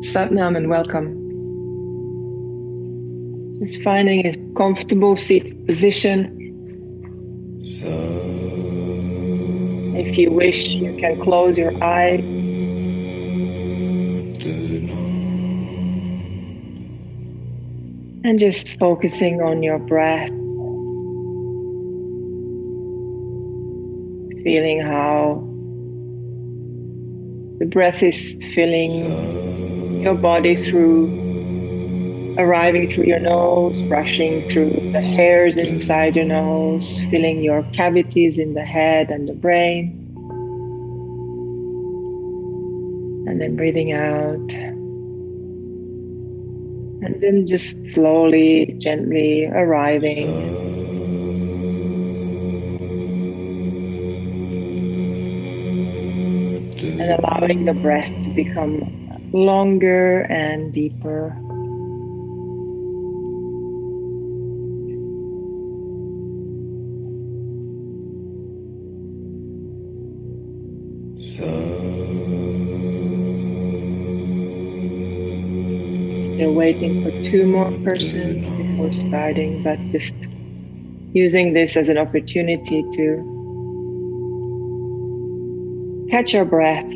Satnam and welcome. Just finding a comfortable seated position. If you wish, you can close your eyes. And just focusing on your breath. Feeling how the breath is filling your body arriving through your nose, brushing through the hairs inside your nose, filling your cavities in the head and the brain. And then breathing out. And then just slowly, gently arriving. And allowing the breath to become longer and deeper. Still waiting for 2 more persons before starting, but just using this as an opportunity to catch your breath,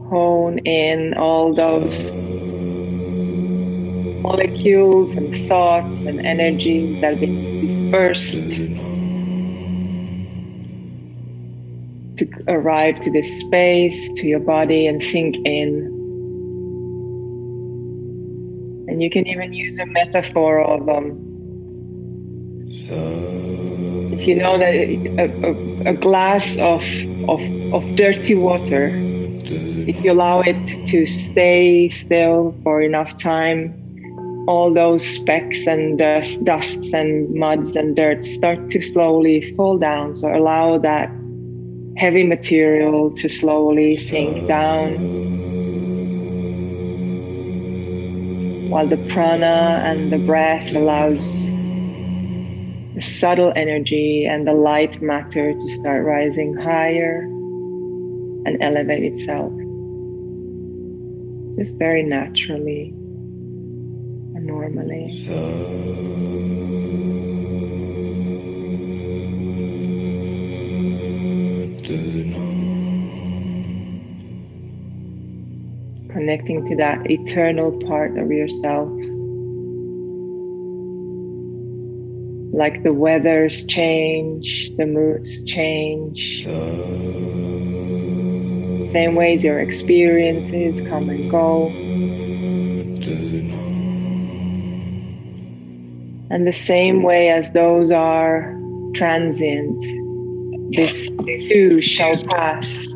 hone in all those molecules and thoughts and energy that have been dispersed to arrive to this space, to your body, and sink in. And you can even use a metaphor of if you know that a glass of dirty water, if you allow it to stay still for enough time, all those specks and dusts and muds and dirt start to slowly fall down. So allow that heavy material to slowly sink down, while the prana and the breath allows the subtle energy and the light matter to start rising higher and elevate itself, just very naturally and normally. Connecting to that eternal part of yourself. Like the weathers change, the moods change. Same ways your experiences come and go. And the same way as those are transient, this too shall pass.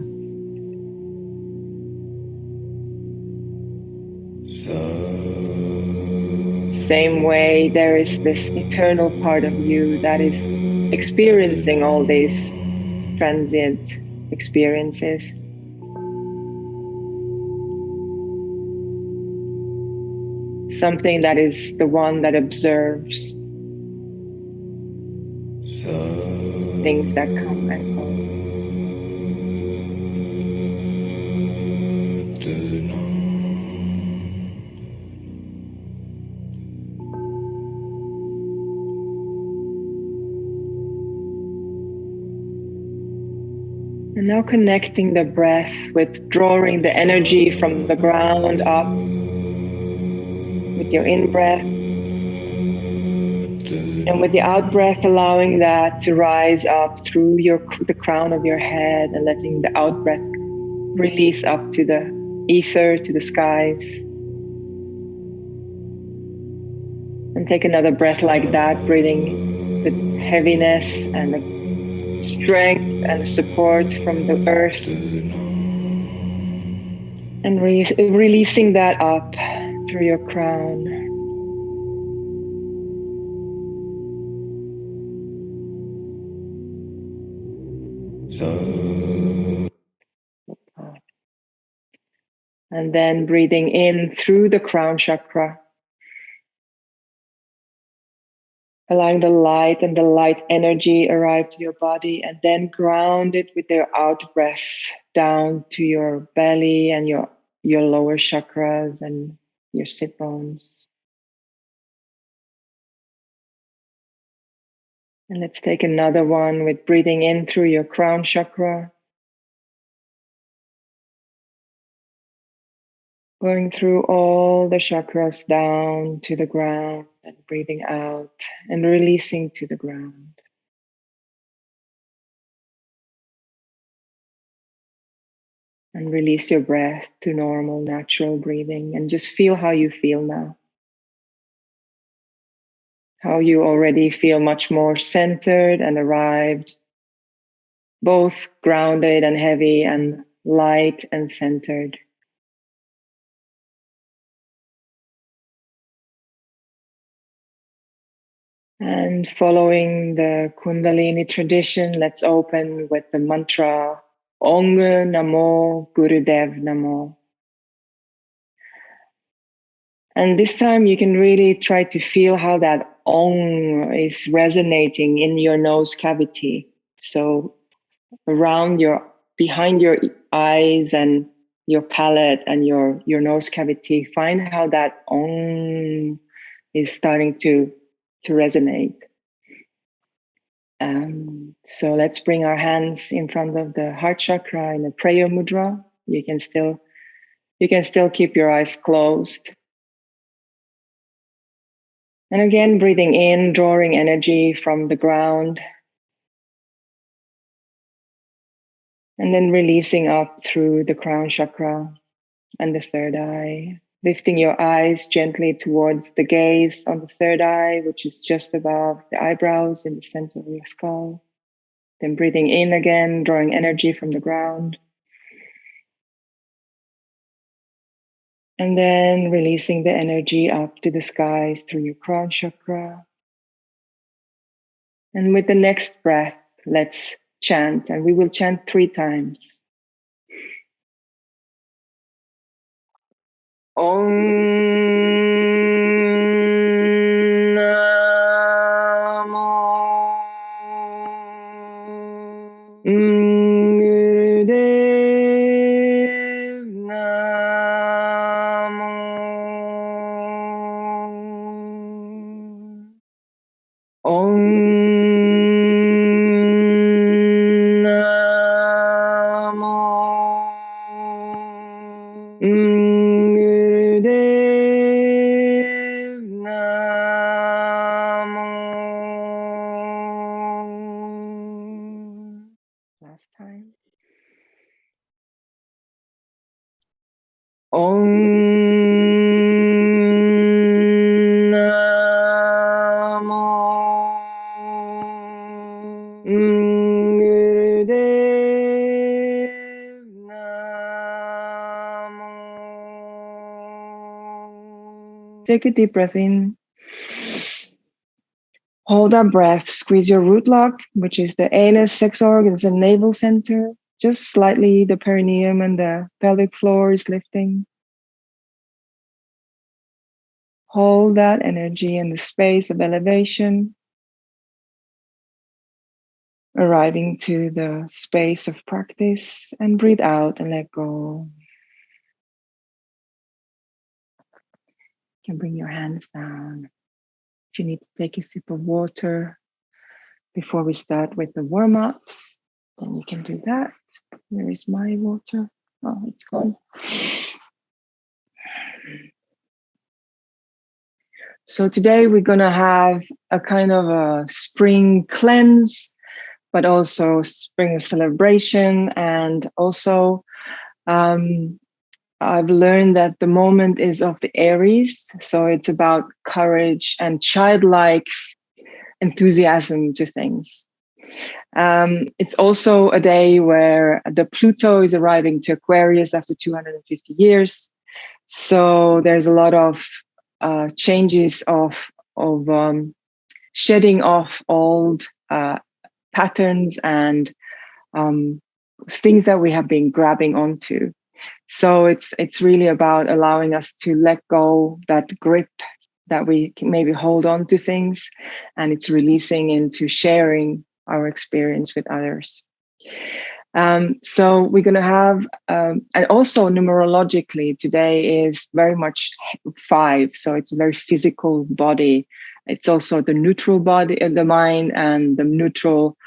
Same way, there is this eternal part of you that is experiencing all these transient experiences. Something that is the one that observes things that come and go. And now connecting the breath with drawing the energy from the ground up with your in-breath. And with the out-breath, allowing that to rise up through the crown of your head and letting the out-breath release up to the ether, to the skies. And take another breath like that, breathing the heaviness and the strength and support from the earth, and releasing that up through your crown. And then breathing in through the crown chakra, allowing the light and the light energy arrive to your body, and then ground it with your out breath down to your belly and your lower chakras and your sit bones. And let's take another one with breathing in through your crown chakra. Going through all the chakras down to the ground and breathing out and releasing to the ground. And release your breath to normal, natural breathing and just feel how you feel now. How you already feel much more centered and arrived, both grounded and heavy and light and centered. And following the Kundalini tradition, let's open with the mantra Ong Namo Gurudev Namo. And this time you can really try to feel how that Ong is resonating in your nose cavity. So around behind your eyes and your palate and your nose cavity, find how that Ong is starting to resonate. So let's bring our hands in front of the heart chakra in a prayer mudra. You can still keep your eyes closed. And again, breathing in, drawing energy from the ground. And then releasing up through the crown chakra and the third eye. Lifting your eyes gently towards the gaze on the third eye, which is just above the eyebrows in the center of your skull. Then breathing in again, drawing energy from the ground. And then releasing the energy up to the skies through your crown chakra. And with the next breath, let's chant, and we will chant 3 times. Om Namo Gurudev Namo Om Namo Gurudev Namo. Last time. Om Namo Gurudev Namo. Take a deep breath in. Hold that breath. Squeeze your root lock, which is the anus, sex organs, and navel center. Just slightly, the perineum and the pelvic floor is lifting. Hold that energy in the space of elevation, arriving to the space of practice, and breathe out and let go. You can bring your hands down. If you need to take a sip of water before we start with the warm-ups, then you can do that. Where is my water? Oh, it's gone. So today we're going to have a kind of a spring cleanse, but also spring celebration. And also I've learned that the moment is of the Aries. So it's about courage and childlike enthusiasm to things. It's also a day where the Pluto is arriving to Aquarius after 250 years. So there's a lot of changes of shedding off old patterns and things that we have been grabbing onto. So it's really about allowing us to let go that grip that we can maybe hold on to things, and it's releasing into sharing our experience with others. So we're going to have, and also numerologically, today is very much 5. So it's a very physical body. It's also the neutral body, the mind, and the neutral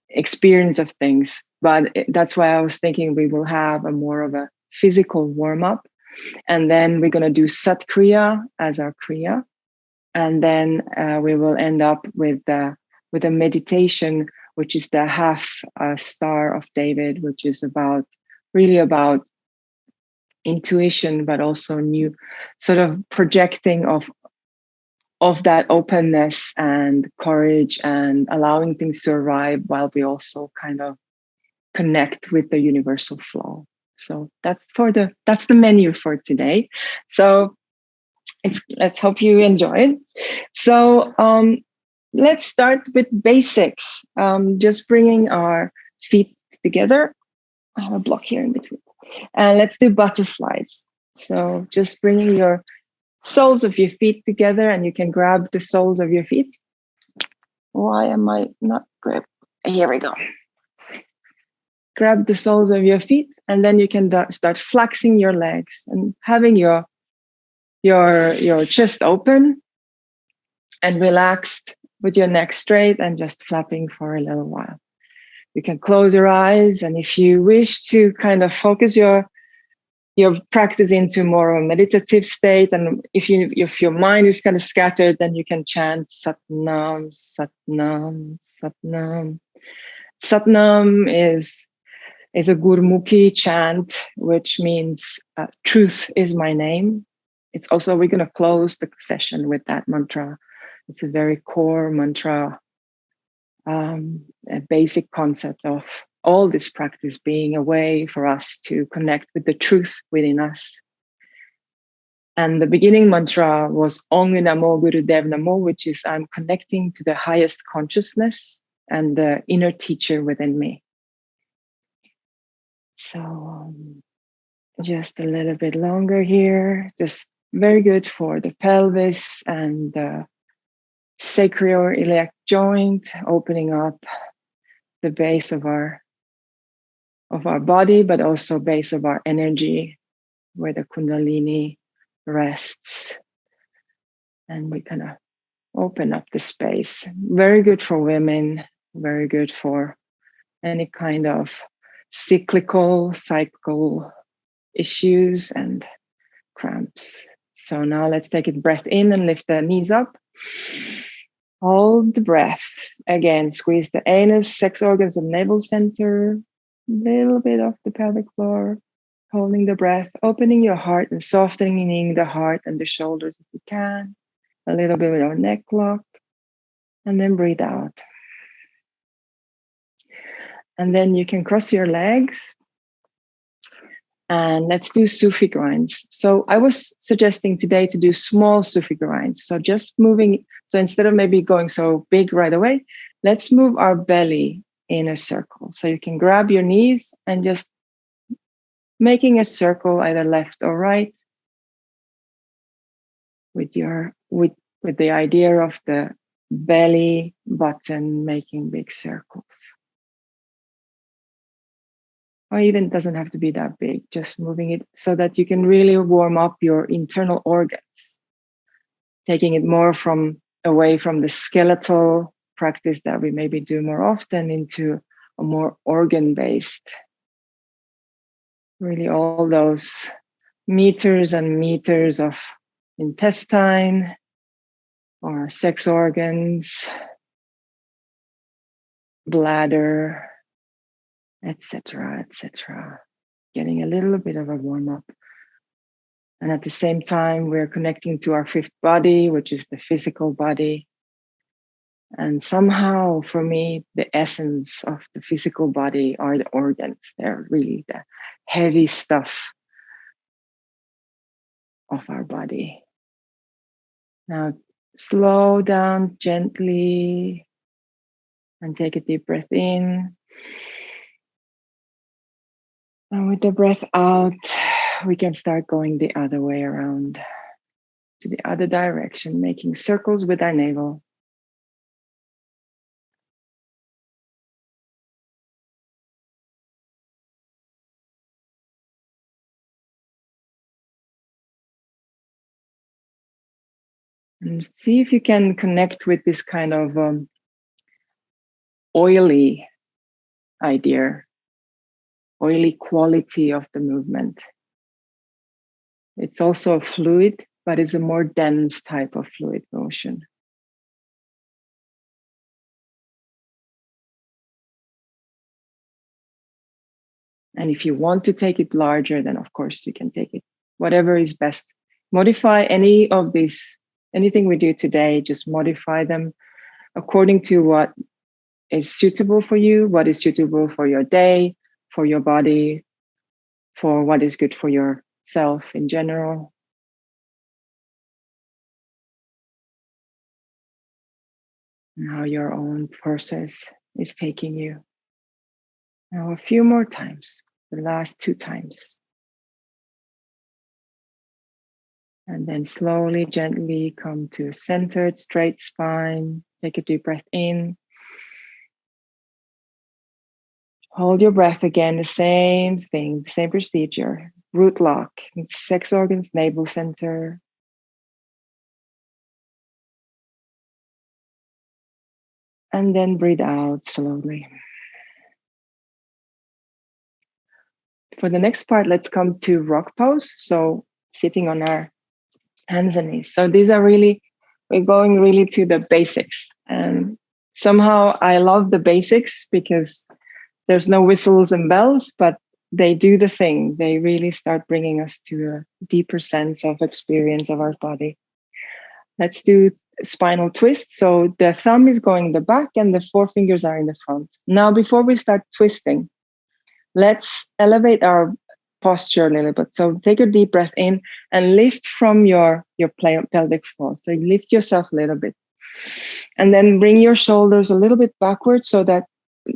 experience of things. But that's why I was thinking we will have a more of a physical warm up. And then we're going to do Sat Kriya as our Kriya. And then we will end up with a meditation, which is the half star of David, which is really about intuition, but also new sort of projecting of that openness and courage and allowing things to arrive while we also kind of connect with the universal flow. So that's the menu for today. So let's hope you enjoy it. So let's start with basics. Just bringing our feet together. I have a block here in between. And let's do butterflies. So just bringing your soles of your feet together, and you can grab the soles of your feet. Why am I not grab? Here we go. Grab the soles of your feet, and then you can start flexing your legs and having your chest open and relaxed with your neck straight and just flapping for a little while. You can close your eyes, and if you wish to kind of focus your practice into more of a meditative state, and if your mind is kind of scattered, then you can chant Sat Nam, Sat Nam, Sat Nam. Sat Nam is a Gurmukhi chant, which means truth is my name. It's also, we're going to close the session with that mantra. It's a very core mantra, a basic concept of all this practice being a way for us to connect with the truth within us. And the beginning mantra was Ong Namo Gurudev Namo, which is I'm connecting to the highest consciousness and the inner teacher within me. So just a little bit longer here, just very good for the pelvis and the sacroiliac joint, opening up the base of our body, but also base of our energy, where the Kundalini rests. And we kind of open up the space. Very good for women, very good for any kind of cyclical issues and cramps. So now let's take a breath in and lift the knees up. Hold the breath. Again, squeeze the anus, sex organs, and navel center. Little bit of the pelvic floor. Holding the breath, opening your heart and softening the heart and the shoulders if you can. A little bit of neck lock. And then breathe out. And then you can cross your legs. And let's do Sufi grinds. So I was suggesting today to do small Sufi grinds. So just moving, so instead of maybe going so big right away, let's move our belly in a circle. So you can grab your knees and just making a circle either left or right with the idea of the belly button making big circles. Or even doesn't have to be that big, just moving it so that you can really warm up your internal organs, taking it more away from the skeletal practice that we maybe do more often into a more organ-based. Really all those meters and meters of intestine or sex organs, bladder, etc., etc. Getting a little bit of a warm up. And at the same time, we're connecting to our fifth body, which is the physical body. And somehow, for me, the essence of the physical body are the organs. They're really the heavy stuff of our body. Now, slow down gently and take a deep breath in. And with the breath out, we can start going the other way around to the other direction, making circles with our navel. And see if you can connect with this kind of oily idea, oily quality of the movement. It's also a fluid, but it's a more dense type of fluid motion. And if you want to take it larger, then of course you can take it. Whatever is best. Modify any of these, anything we do today, just modify them according to what is suitable for you, what is suitable for your day, for your body, for what is good for yourself in general. And how your own process is taking you. Now, a few more times, the last 2 times. And then slowly, gently come to a centered, straight spine. Take a deep breath in. Hold your breath again, the same thing, the same procedure. Root lock, sex organs, navel center. And then breathe out slowly. For the next part, let's come to rock pose. So sitting on our hands and knees. So these are really, we're going really to the basics. And somehow I love the basics because there's no whistles and bells, but they do the thing. They really start bringing us to a deeper sense of experience of our body. Let's do spinal twist. So the thumb is going in the back and the 4 fingers are in the front. Now, before we start twisting, let's elevate our posture a little bit. So take a deep breath in and lift from your pelvic floor. So you lift yourself a little bit. And then bring your shoulders a little bit backwards so that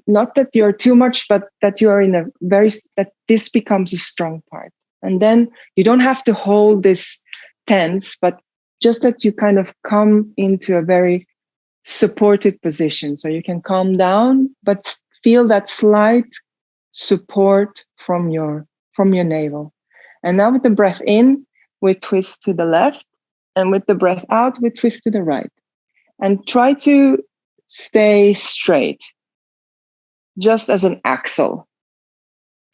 not that you're too much, but that you are in a that this becomes a strong part. And then you don't have to hold this tense, but just that you kind of come into a very supported position. So you can calm down, but feel that slight support from your navel. And now with the breath in, we twist to the left. And with the breath out, we twist to the right. And try to stay straight, just as an axle,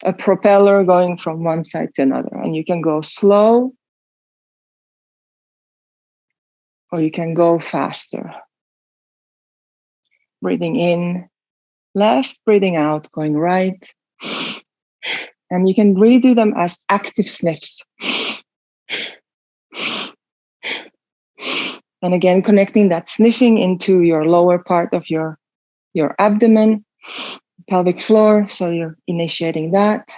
a propeller going from one side to another. And you can go slow or you can go faster. Breathing in, left, breathing out, going right. And you can really do them as active sniffs. And again, connecting that sniffing into your lower part of your abdomen, pelvic floor. So you're initiating that.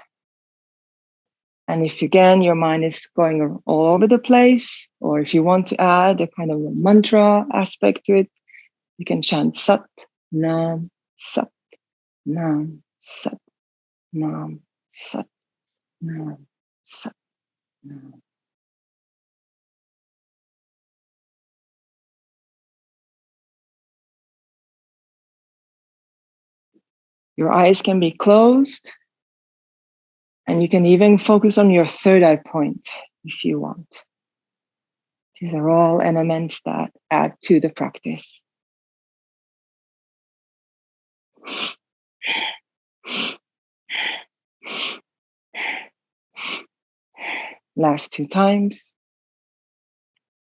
And if again, your mind is going all over the place, or if you want to add a kind of a mantra aspect to it, you can chant Sat, Nam, Sat, Nam, Sat, Nam, Sat, Nam, Sat, Nam. Your eyes can be closed, and you can even focus on your third eye point if you want. These are all elements that add to the practice. Last 2 times.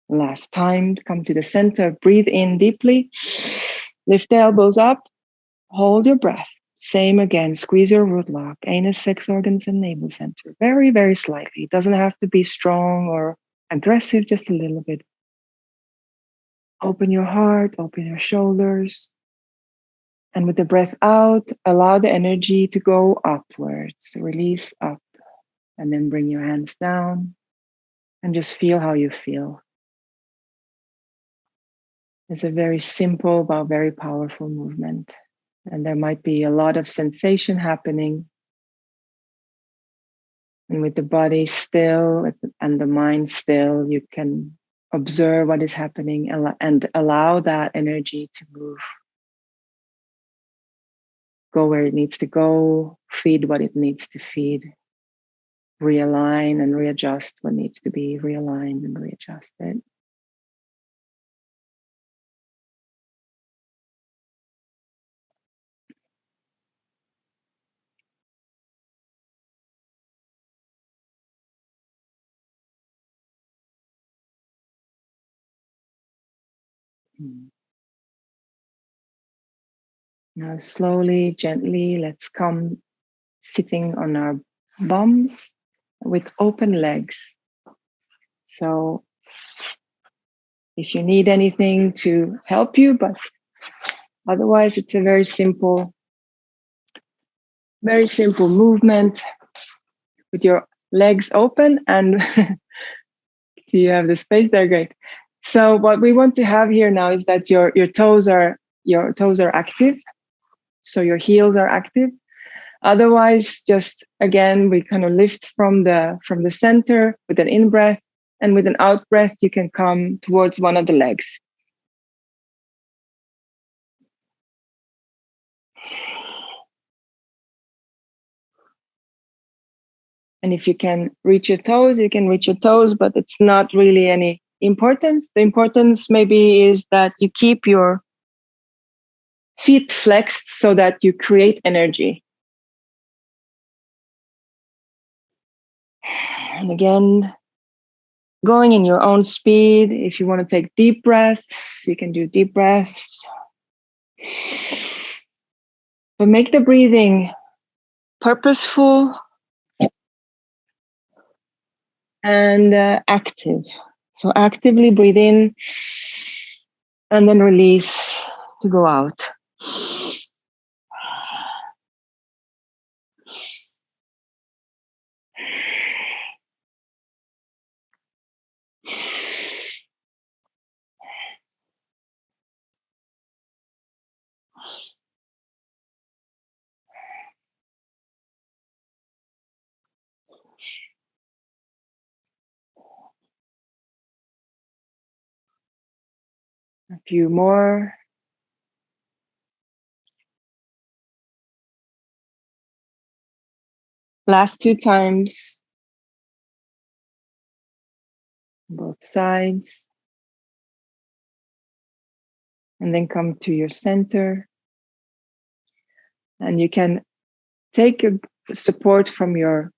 Last time, come to the center, breathe in deeply, lift the elbows up, hold your breath. Same again, squeeze your root lock, anus, sex organs, and navel center. Very, very slightly. It doesn't have to be strong or aggressive, just a little bit. Open your heart, open your shoulders. And with the breath out, allow the energy to go upwards. Release up. And then bring your hands down and just feel how you feel. It's a very simple but very powerful movement. And there might be a lot of sensation happening. And with the body still and the mind still, you can observe what is happening and allow that energy to move. Go where it needs to go, feed what it needs to feed, realign and readjust what needs to be realigned and readjusted. Now slowly, gently, let's come sitting on our bums with open legs. So if you need anything to help you, but otherwise it's a very simple movement with your legs open, and you have the space there. Great. So what we want to have here now is that your toes are active. So your heels are active. Otherwise, just again, we kind of lift from the center with an in breath, and with an out breath, you can come towards one of the legs. And if you can reach your toes, you can reach your toes, but it's not really any importance. The importance maybe is that you keep your feet flexed so that you create energy. And again, going in your own speed. If you want to take deep breaths, you can do deep breaths. But make the breathing purposeful and active. So actively breathe in and then release to go out. A few more. Last 2 times. Both sides. And then come to your center. And you can take a support from your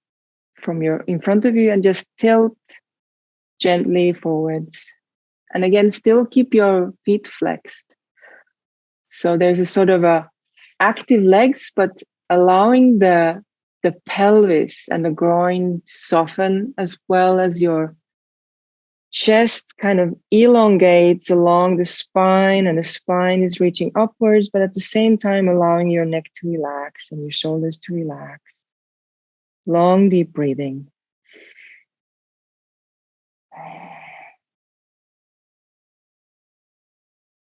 in front of you and just tilt gently forwards. And again, still keep your feet flexed. So there's a sort of a active legs, but allowing the pelvis and the groin to soften, as well as your chest kind of elongates along the spine, and the spine is reaching upwards, but at the same time allowing your neck to relax and your shoulders to relax. Long, deep breathing.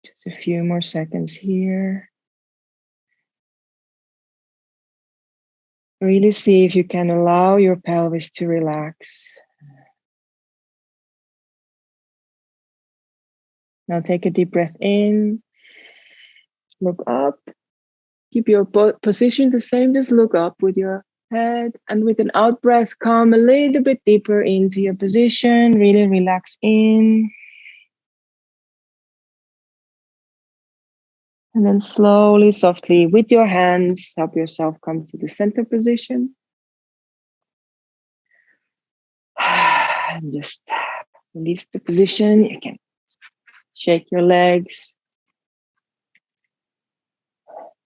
Just a few more seconds here. Really see if you can allow your pelvis to relax. Now take a deep breath in. Look up. Keep your position the same. Just look up with your head. And with an out breath, come a little bit deeper into your position. Really relax in. And then slowly, softly, with your hands, help yourself come to the center position. And just release the position. You can shake your legs.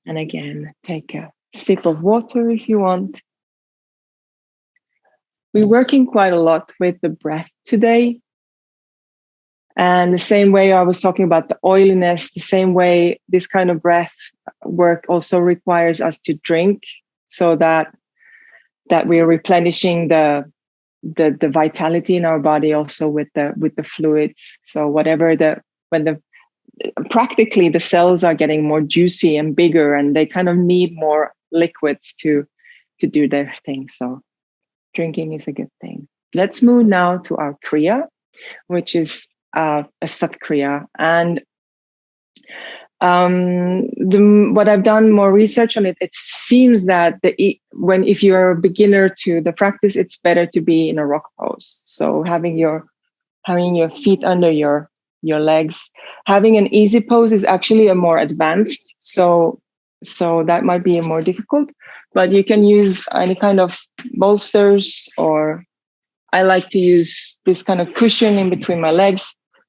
And again, take a sip of water if you want. We're working quite a lot with the breath today. And the same way I was talking about the oiliness, the same way this kind of breath work also requires us to drink, so that we're replenishing the vitality in our body also with the fluids. So practically the cells are getting more juicy and bigger, and they kind of need more liquids to do their thing. So drinking is a good thing. Let's move now to our Kriya, which is a Sat Kriya. And what I've done more research on it, it seems that if you're a beginner to the practice, it's better to be in a rock pose. So having your feet under your legs. Having an easy pose is actually a more advanced. So that might be a more difficult, but you can use any kind of bolsters, or I like to use this kind of cushion in between my legs.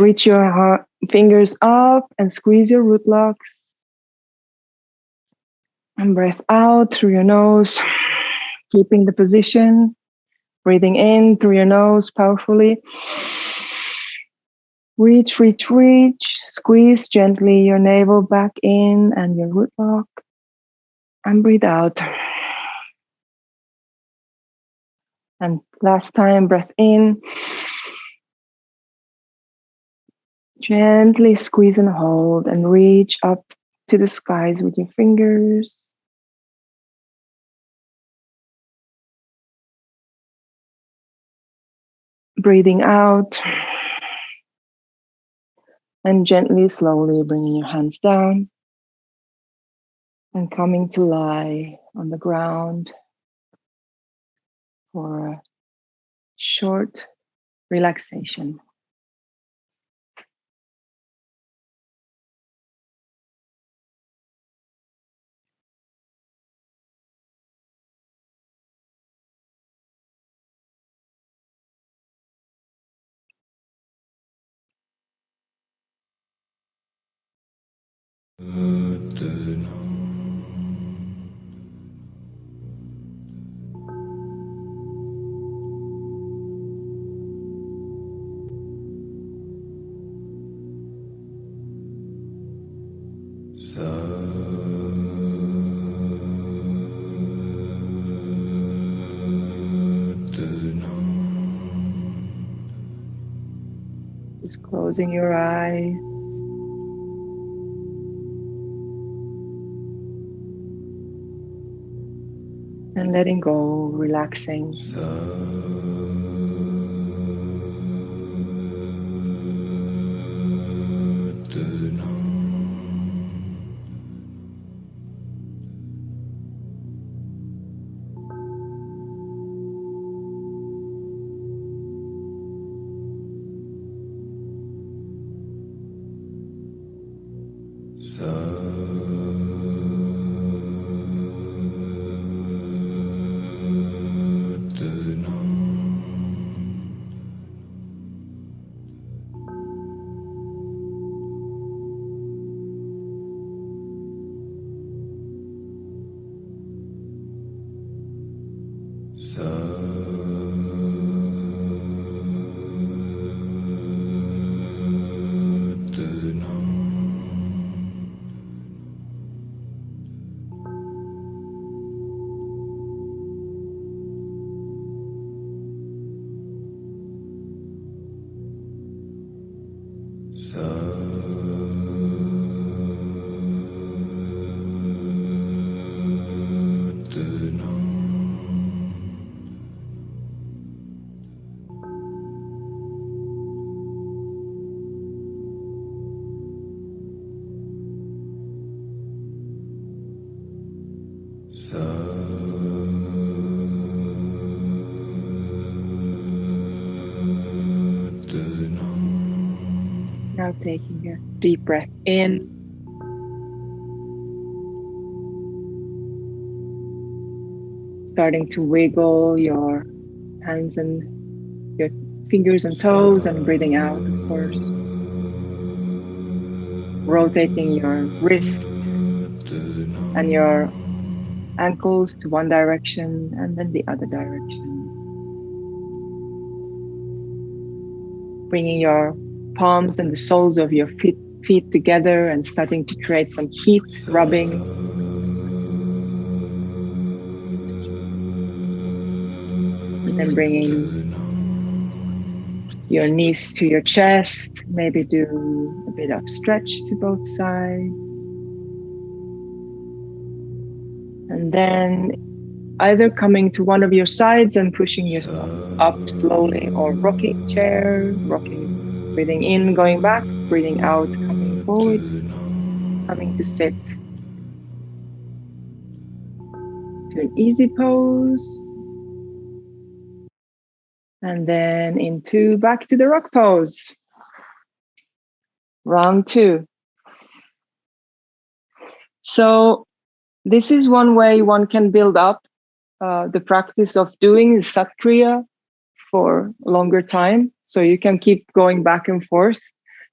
Reach your fingers up and squeeze your root locks. And breath out through your nose, keeping the position. Breathing in through your nose powerfully. Reach, reach, reach. Squeeze gently your navel back in and your root lock. And breathe out. And last time, breath in. Gently squeeze and hold and reach up to the skies with your fingers. Breathing out. And gently, slowly bringing your hands down and coming to lie on the ground for a short relaxation. Just closing your eyes. And letting go, relaxing. Now taking a deep breath in. Starting to wiggle your hands and your fingers and toes and breathing out, of course. Rotating your wrists and your ankles to one direction and then the other direction. Bringing your palms and the soles of your feet together and starting to create some heat, rubbing. And then bringing your knees to your chest. Maybe do a bit of stretch to both sides. And then either coming to one of your sides and pushing yourself up slowly, or rocking chair, rocking, breathing in, going back, breathing out, coming forwards, coming to sit to an easy pose. And then back to the rock pose. Round 2. So this is one way one can build up the practice of doing Sat Kriya for a longer time. So you can keep going back and forth.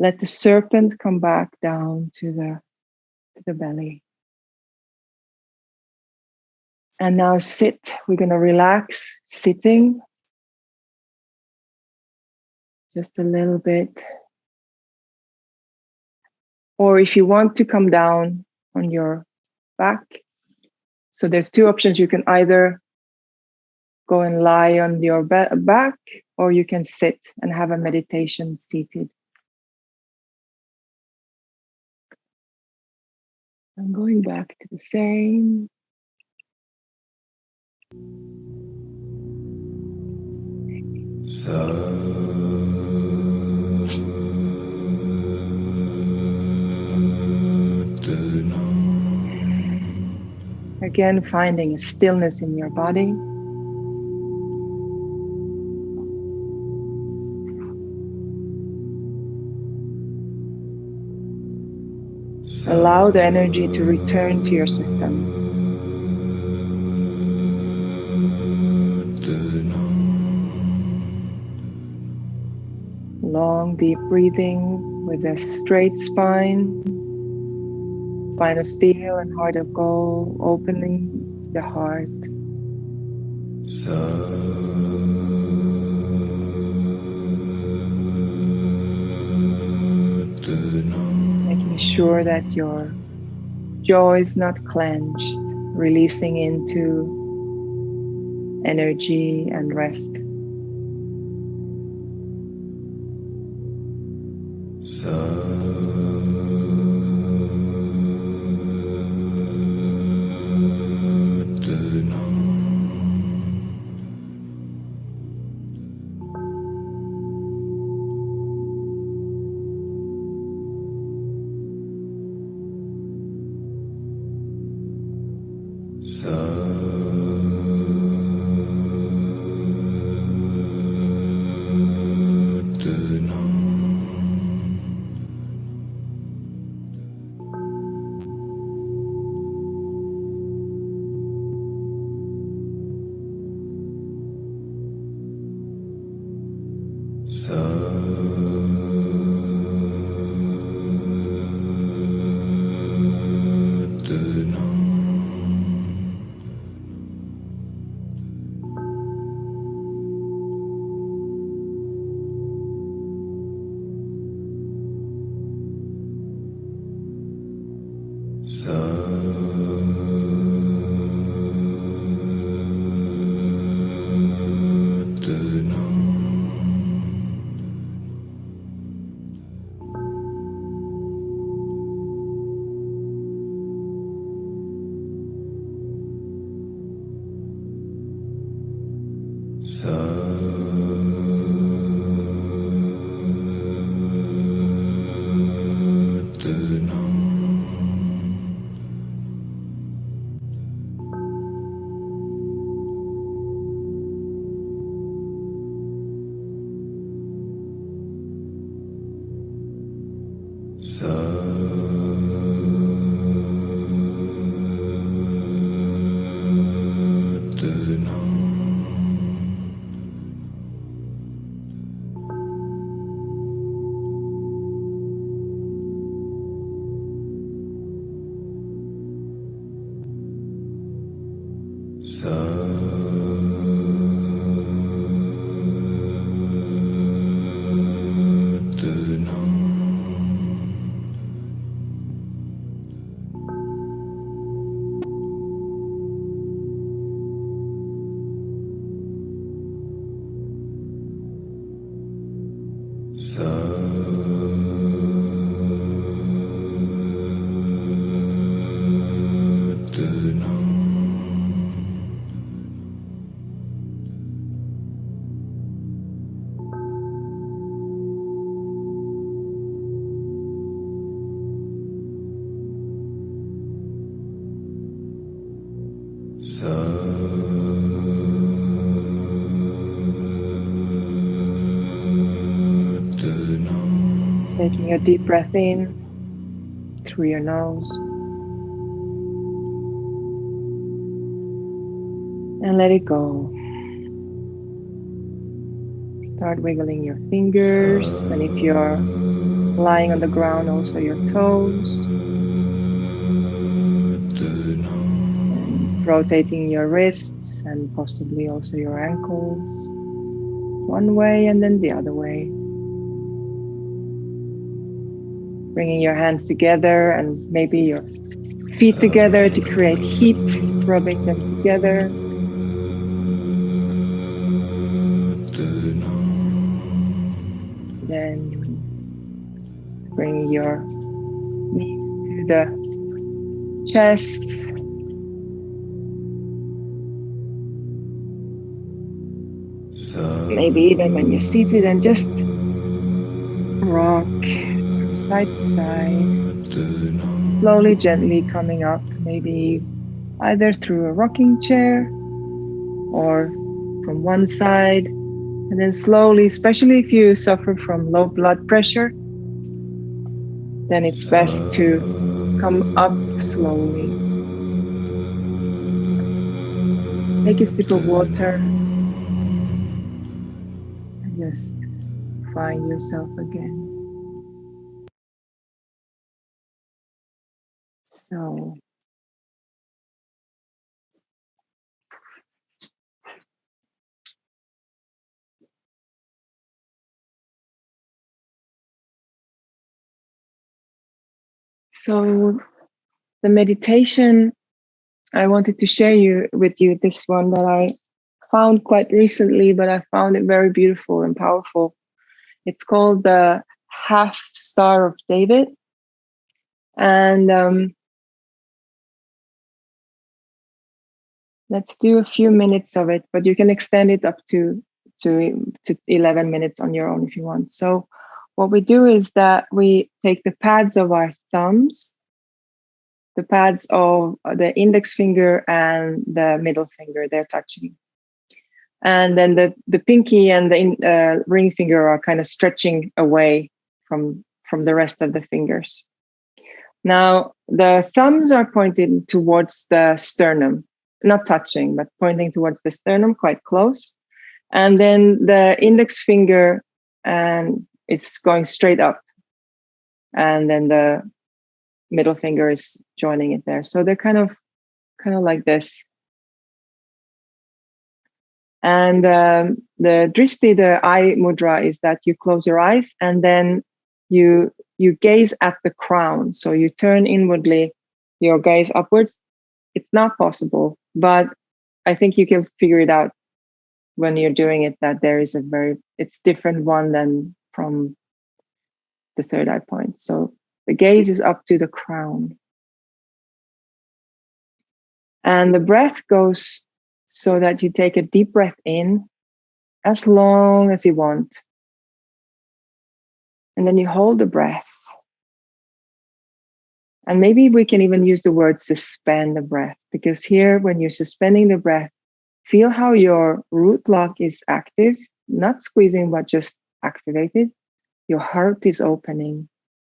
Let the serpent come back down to the belly. And now sit. We're going to relax sitting just a little bit. Or if you want to come down on your back. So there's two options. You can either go and lie on your back, or you can sit and have a meditation seated. I'm going back to the same. Again, finding a stillness in your body. Allow the energy to return to your system. Long, deep breathing with a straight spine, spine of steel and heart of gold, opening the heart. Making sure that your jaw is not clenched, releasing into energy and rest. Taking a deep breath in through your nose and let it go. Start wiggling your fingers, and if you're lying on the ground, also your toes, and rotating your wrists and possibly also your ankles, one way and then the other way. Bringing your hands together and maybe your feet together to create heat, rubbing them together. Then bring your knees to the chest. Maybe even when you're seated, and just rock from side to side, slowly, gently coming up, maybe either through a rocking chair or from one side, and then slowly, especially if you suffer from low blood pressure, then it's best to come up slowly. Take a sip of water and just find yourself again. So the meditation I wanted to share with you this one that I found quite recently, but I found it very beautiful and powerful. It's called the Half Star of David. And let's do a few minutes of it, but you can extend it up to 11 minutes on your own if you want. So what we do is that we take the pads of our thumbs, the pads of the index finger and the middle finger, they're touching. And then the pinky and the ring finger are kind of stretching away from the rest of the fingers. Now, the thumbs are pointing towards the sternum, not touching, but pointing towards the sternum, quite close. And then the index finger is going straight up. And then the middle finger is joining it there. So they're kind of like this. And the drishti, the eye mudra, is that you close your eyes and then you gaze at the crown. So you turn inwardly, your gaze upwards. It's not possible, but I think you can figure it out when you're doing it, that there is it's different one than from the third eye point. So the gaze is up to the crown. And the breath goes so that you take a deep breath in as long as you want. And then you hold the breath. And maybe we can even use the word suspend the breath, because here, when you're suspending the breath, feel how your root block is active, not squeezing, but just activated. Your heart is opening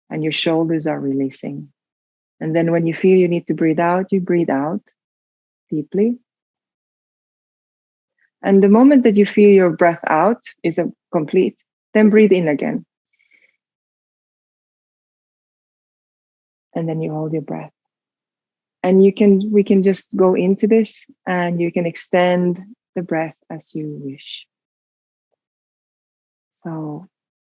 and your shoulders are releasing. And then when you feel you need to breathe out, you breathe out deeply. And the moment that you feel your breath out is complete, then breathe in again. And then you hold your breath. And we can just go into this, and you can extend the breath as you wish. So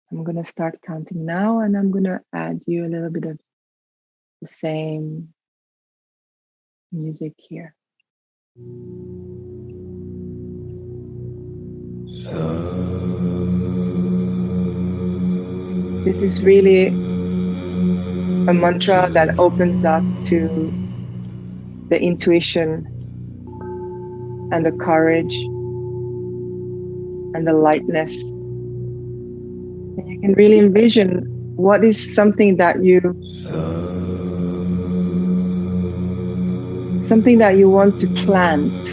I'm going to start counting now, and I'm going to add you a little bit of the same music here. This is really a mantra that opens up to the intuition and the courage and the lightness. And you can really envision what is something that you want to plant,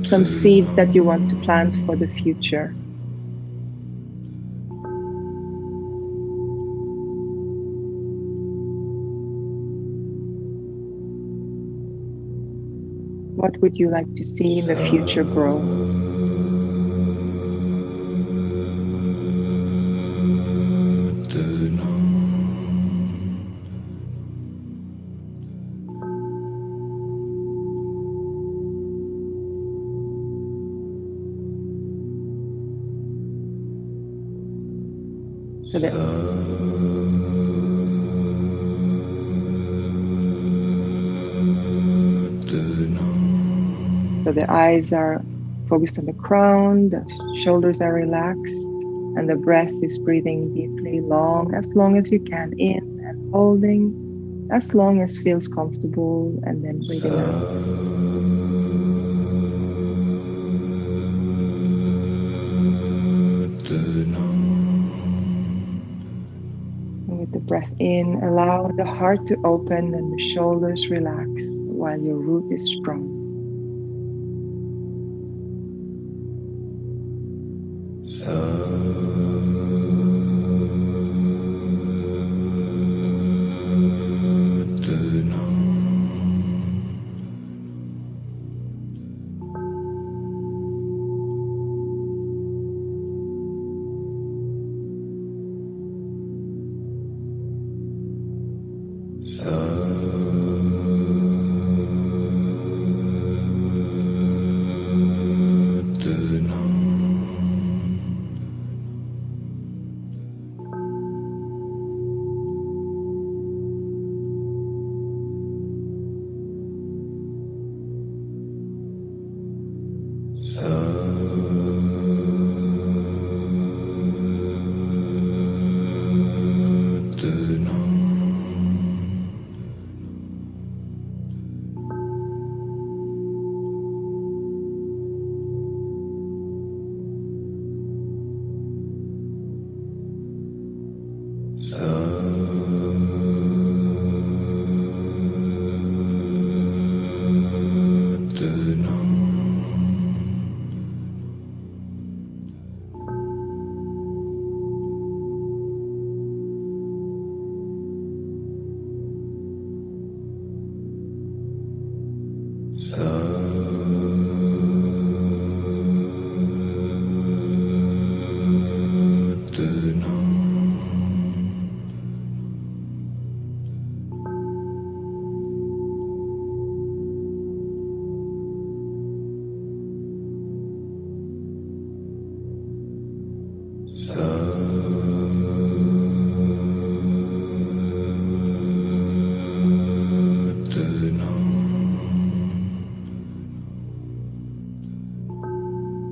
some seeds that you want to plant for the future. What would you like to see in the future grow? So that So the eyes are focused on the crown, the shoulders are relaxed, and the breath is breathing deeply, as long as you can, in and holding, as long as feels comfortable, and then breathing out. And with the breath in, allow the heart to open and the shoulders relax while your root is strong.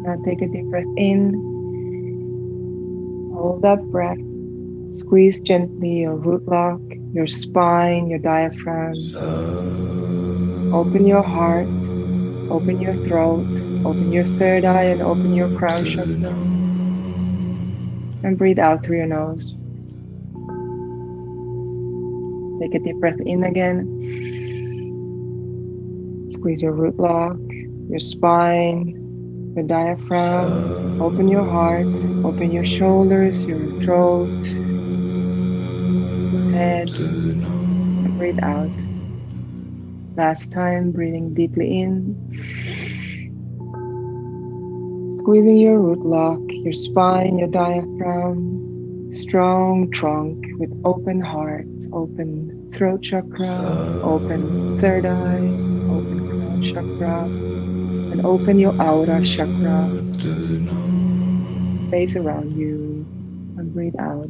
Now take a deep breath in, hold that breath, squeeze gently your root lock, your spine, your diaphragm. Open your heart, open your throat, open your third eye, and open your crown chakra. And breathe out through your nose. Take a deep breath in again. Squeeze your root lock, your spine, your diaphragm. Open your heart, open your shoulders, your throat, your head, and breathe out. Last time, breathing deeply in. Squeezing your root lock, your spine, your diaphragm. Strong trunk with open heart, open throat chakra, open third eye, open crown chakra, and open your aura chakra, space around you, and breathe out.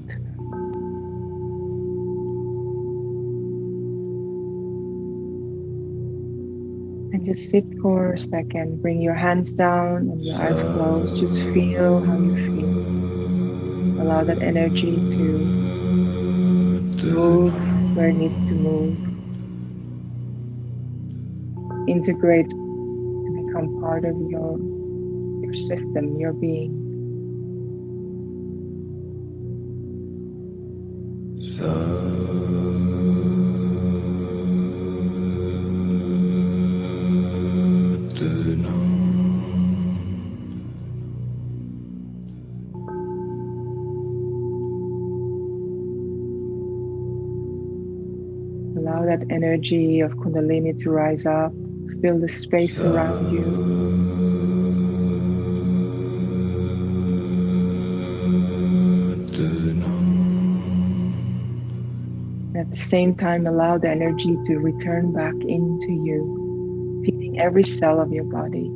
And just sit for a second, bring your hands down and your eyes closed, just feel how you feel. Allow that energy to move where it needs to move. Integrate to become part of your system, your being. Allow that energy of Kundalini to rise up. Fill the space around you. And at the same time, allow the energy to return back into you, feeding every cell of your body.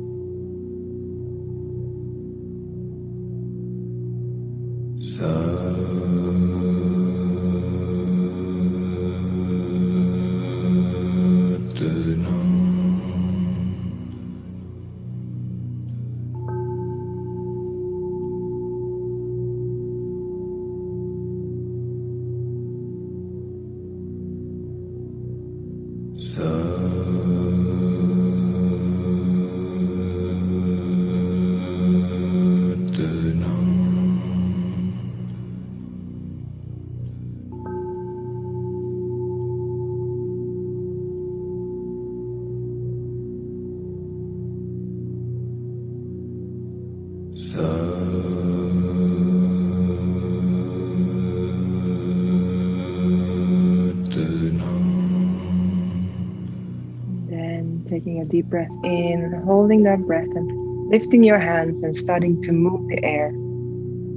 Then taking a deep breath in, holding that breath and lifting your hands and starting to move the air.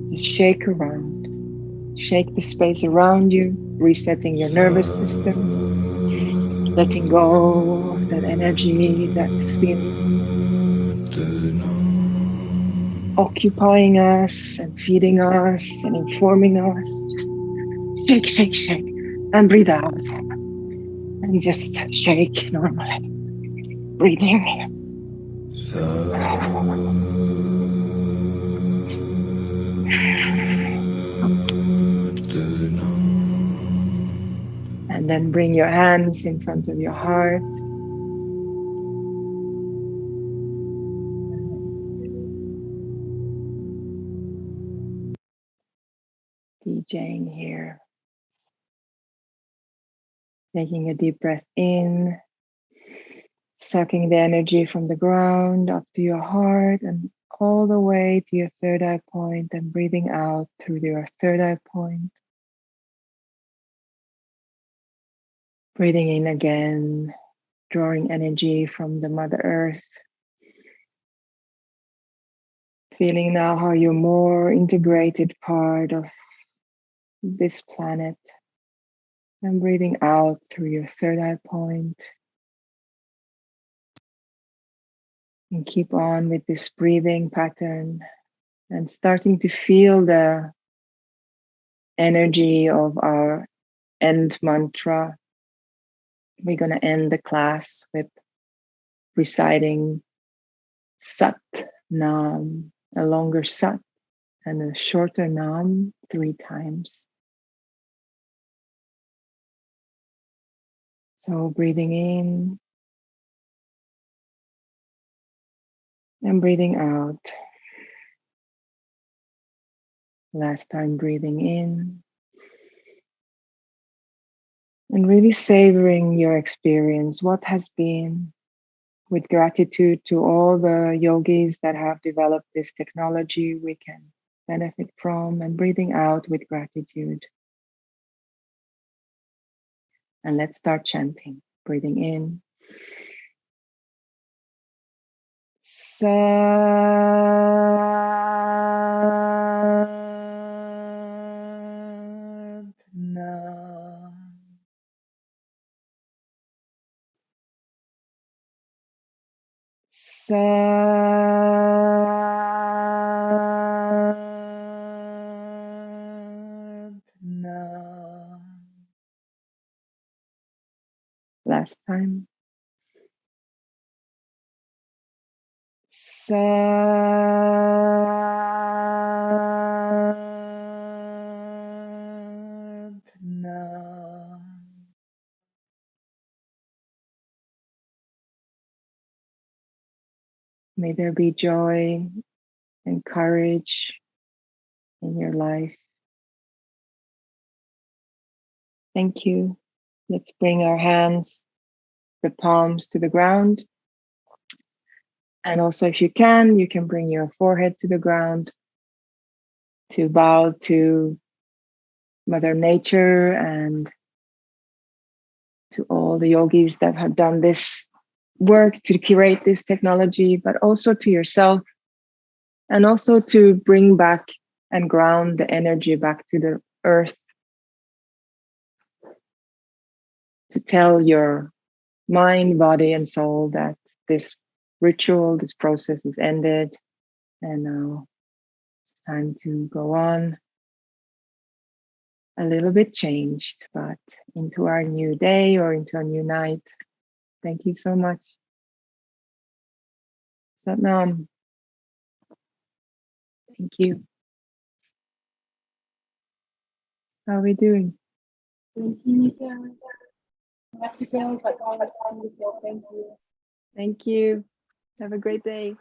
Just shake around. Shake the space around you, resetting your nervous system, letting go of that energy that's been occupying us and feeding us and informing us. Just shake, shake, shake, and breathe out. And just shake normally. Breathing. And then bring your hands in front of your heart. DJing here. Taking a deep breath in, sucking the energy from the ground up to your heart and all the way to your third eye point, and breathing out through your third eye point. Breathing in again, drawing energy from the Mother Earth. Feeling now how you're more integrated part of this planet. And breathing out through your third eye point. And keep on with this breathing pattern and starting to feel the energy of our end mantra. We're going to end the class with reciting Sat Nam, a longer Sat and a shorter Nam 3 times. So breathing in and breathing out. Last time breathing in. And really savoring your experience, what has been, with gratitude to all the yogis that have developed this technology we can benefit from, and breathing out with gratitude. And let's start chanting. Breathing in. Sat Nam. Sat Nam. Last time. Sat Nam. May there be joy and courage in your life. Thank you. Let's bring our hands, the palms to the ground. And also, if you can bring your forehead to the ground to bow to Mother Nature and to all the yogis that have done this work to curate this technology, but also to yourself, and also to bring back and ground the energy back to the earth, to tell your mind, body, and soul that this ritual, this process is ended, and now it's time to go on a little bit changed, but into our new day or into a new night. Thank you so much. Satnam. Thank you. How are we doing? Thank you. I have to go, but all that's beautiful. Thank you. Thank you. Have a great day.